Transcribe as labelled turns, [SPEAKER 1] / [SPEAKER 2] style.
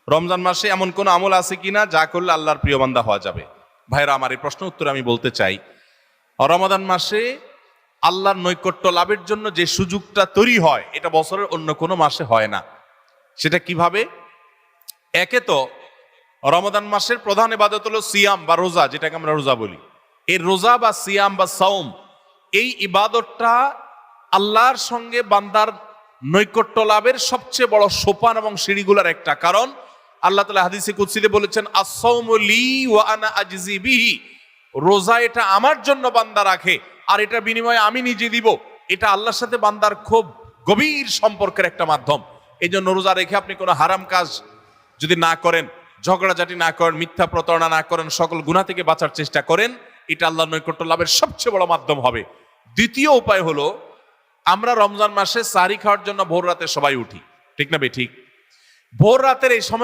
[SPEAKER 1] রমজান মাসে এমন কোন আমল আছে কিনা যা করলে আল্লাহর প্রিয় বান্দা হওয়া যাবে? ভাইরা আমার, এই প্রশ্ন উত্তরে আমি বলতে চাই, রমাদান মাসে আল্লাহর নৈকট্য লাভের জন্য যে সুযোগটা তৈরি হয় এটা বছরের অন্য কোনো মাসে হয় না। সেটা কিভাবে? একে তো রমাদান মাসের প্রধান ইবাদত হলো সিয়াম বা রোজা, যেটাকে আমরা রোজা বলি। এই রোজা বা সিয়াম বা সাওম, এই ইবাদতটা আল্লাহর সঙ্গে বান্দার নৈকট্য লাভের সবচেয়ে বড় সোপান এবং সিঁড়িগুলোর একটা। কারণ আল্লাহ তাআলা হাদিসে কুদসিতে বলেছেন, আস-সাওমু লি ওয়া আনা আজজি বিহি, রোজা এটা আমার জন্য বান্দা রাখে আর এটা বিনিময়ে আমি নিজে দিব। এটা আল্লাহর সাথে বান্দার খুব গভীর সম্পর্কের একটা মাধ্যম। এই জন্য রোজা রেখে আপনি কোনো হারাম কাজ যদি না করেন, ঝগড়াঝাটি না করেন, মিথ্যা প্রতারণা না করেন, সকল গুনাহ থেকে বাঁচার চেষ্টা করেন, এটা আল্লাহর নৈকট্য লাভের সবচেয়ে বড় মাধ্যম হবে। দ্বিতীয় উপায় হলো, আমরা রমজান মাসে সাহরি খাওয়ার জন্য ভোর রাতে সবাই উঠি, ঠিক না বে ঠিক? ভোর রাতের এই সময়